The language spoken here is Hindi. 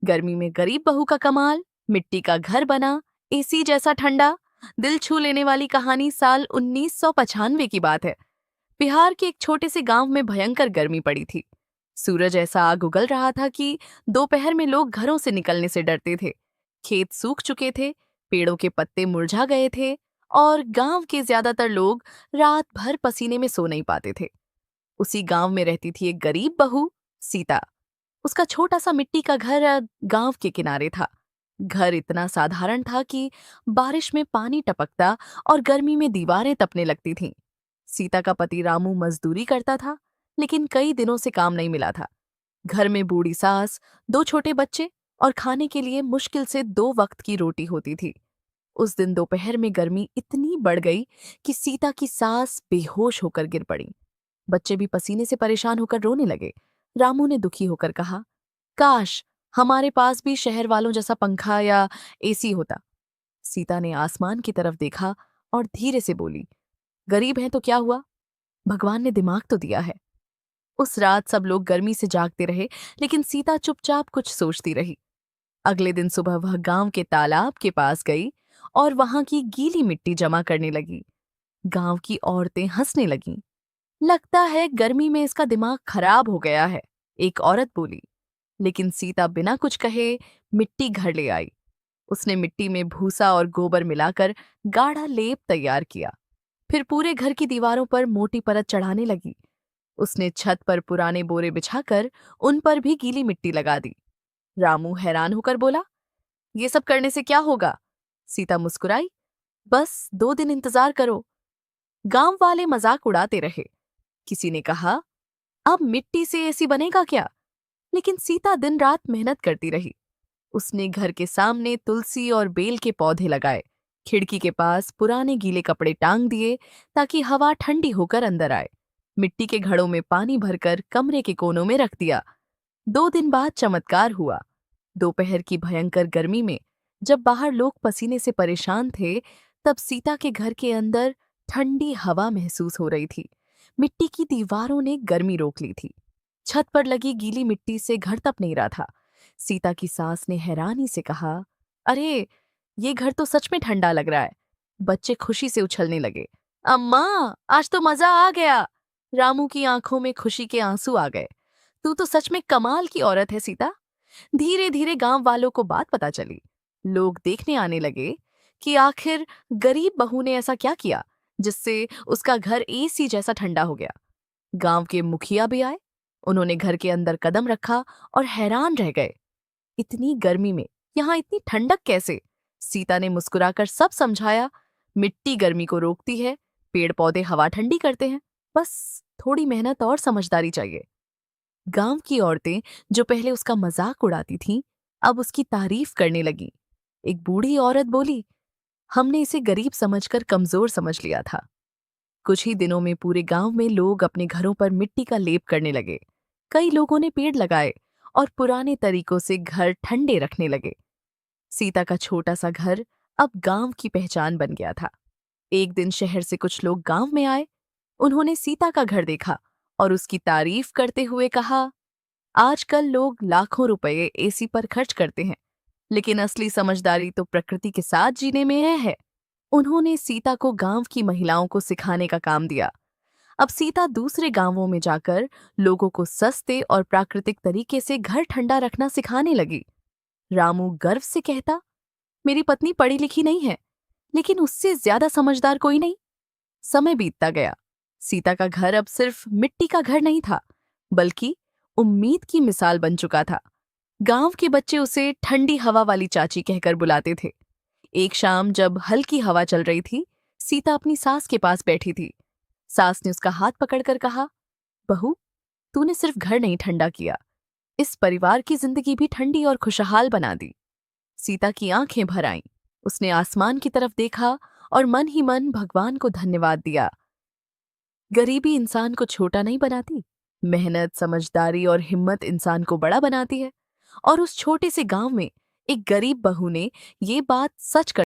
गर्मी में गरीब बहू का कमाल, मिट्टी का घर बना, एसी जैसा ठंडा। दिल छू लेने वाली कहानी साल 1995 की बात है। बिहार के एक छोटे से गांव में भयंकर गर्मी पड़ी थी। सूरज ऐसा आग उगल रहा था कि दोपहर में लोग घरों से निकलने से डरते थे। खेत सूख चुके थे, पेड़ों के पत्ते मुरझा गए थे और गांव के ज्यादातर लोग रात भर पसीने में सो नहीं पाते थे। उसी गांव में रहती थी एक गरीब बहू, सीता। उसका छोटा सा मिट्टी का घर गांव के किनारे था। घर इतना साधारण था कि बारिश में पानी टपकता और गर्मी में दीवारें तपने लगती थीं। सीता का पति रामू मजदूरी करता था, लेकिन कई दिनों से काम नहीं मिला था। घर में बूढ़ी सास, दो छोटे बच्चे और खाने के लिए मुश्किल से 2 वक्त की रोटी होती थी। उस दिन दोपहर में गर्मी इतनी बढ़ गई कि सीता की सास बेहोश होकर गिर पड़ी। बच्चे भी पसीने से परेशान होकर रोने लगे। रामू ने दुखी होकर कहा, काश हमारे पास भी शहर वालों जैसा पंखा या एसी होता। सीता ने आसमान की तरफ देखा और धीरे से बोली, गरीब हैं तो क्या हुआ, भगवान ने दिमाग तो दिया है। उस रात सब लोग गर्मी से जागते रहे, लेकिन सीता चुपचाप कुछ सोचती रही। अगले दिन सुबह वह गांव के तालाब के पास गई और वहां की गीली मिट्टी जमा करने लगी। गांव की औरतें हंसने लगीं। लगता है गर्मी में इसका दिमाग खराब हो गया है, एक औरत बोली। लेकिन सीता बिना कुछ कहे मिट्टी घर ले आई। उसने मिट्टी में भूसा और गोबर मिलाकर गाढ़ा लेप तैयार किया। फिर पूरे घर की दीवारों पर मोटी परत चढ़ाने लगी। उसने छत पर पुराने बोरे बिछाकर उन पर भी गीली मिट्टी लगा दी। रामू हैरान होकर बोला, ये सब करने से क्या होगा? सीता मुस्कुराई, बस 2 दिन इंतजार करो। गांव वाले मजाक उड़ाते रहे। किसी ने कहा, अब मिट्टी से एसी बनेगा क्या? लेकिन सीता दिन रात मेहनत करती रही। उसने घर के सामने तुलसी और बेल के पौधे लगाए, खिड़की के पास पुराने गीले कपड़े टांग दिए ताकि हवा ठंडी होकर अंदर आए। मिट्टी के घड़ों में पानी भरकर कमरे के कोनों में रख दिया। 2 दिन बाद चमत्कार हुआ। दोपहर की भयंकर गर्मी में जब बाहर लोग पसीने से परेशान थे, तब सीता के घर के अंदर ठंडी हवा महसूस हो रही थी। मिट्टी की दीवारों ने गर्मी रोक ली थी। छत पर लगी गीली मिट्टी से घर तप नहीं रहा था। सीता की सास ने हैरानी से कहा, अरे, ये घर तो सच में ठंडा लग रहा है। बच्चे खुशी से उछलने लगे। अम्मा, आज तो मजा आ गया। रामू की आंखों में खुशी के आंसू आ गए। तू तो सच में कमाल की औरत है सीता। धीरे धीरे गांव वालों को बात पता चली। लोग देखने आने लगे कि आखिर गरीब बहू ने ऐसा क्या किया जिससे उसका घर एसी जैसा ठंडा हो गया। गांव के मुखिया भी आए। उन्होंने घर के अंदर कदम रखा और हैरान रह गए। इतनी गर्मी में यहाँ इतनी ठंडक कैसे? सीता ने मुस्कुराकर सब समझाया। मिट्टी गर्मी को रोकती है, पेड़ पौधे हवा ठंडी करते हैं, बस थोड़ी मेहनत और समझदारी चाहिए। गांव की औरतें जो पहले उसका मजाक उड़ाती थीं, अब उसकी तारीफ करने लगी। एक बूढ़ी औरत बोली, हमने इसे गरीब समझकर कमजोर समझ लिया था। कुछ ही दिनों में पूरे गांव में लोग अपने घरों पर मिट्टी का लेप करने लगे। कई लोगों ने पेड़ लगाए और पुराने तरीकों से घर ठंडे रखने लगे। सीता का छोटा सा घर अब गांव की पहचान बन गया था। एक दिन शहर से कुछ लोग गांव में आए। उन्होंने सीता का घर देखा और उसकी तारीफ करते हुए कहा, आजकल लोग लाखों रुपए एसी पर खर्च करते हैं, लेकिन असली समझदारी तो प्रकृति के साथ जीने में है। उन्होंने सीता को गांव की महिलाओं को सिखाने का काम दिया। अब सीता दूसरे गांवों में जाकर लोगों को सस्ते और प्राकृतिक तरीके से घर ठंडा रखना सिखाने लगी। रामू गर्व से कहता, मेरी पत्नी पढ़ी लिखी नहीं है, लेकिन उससे ज्यादा समझदार कोई नहीं। समय बीतता गया। सीता का घर अब सिर्फ मिट्टी का घर नहीं था, बल्कि उम्मीद की मिसाल बन चुका था। गांव के बच्चे उसे ठंडी हवा वाली चाची कहकर बुलाते थे। एक शाम जब हल्की हवा चल रही थी, सीता अपनी सास के पास बैठी थी। सास ने उसका हाथ पकड़कर कहा, बहू, तूने सिर्फ घर नहीं ठंडा किया, इस परिवार की जिंदगी भी ठंडी और खुशहाल बना दी। सीता की आंखें भर आईं। उसने आसमान की तरफ देखा और मन ही मन भगवान को धन्यवाद दिया। गरीबी इंसान को छोटा नहीं बनाती, मेहनत, समझदारी और हिम्मत इंसान को बड़ा बनाती है। और उस छोटे से गांव में एक गरीब बहू ने ये बात सच कर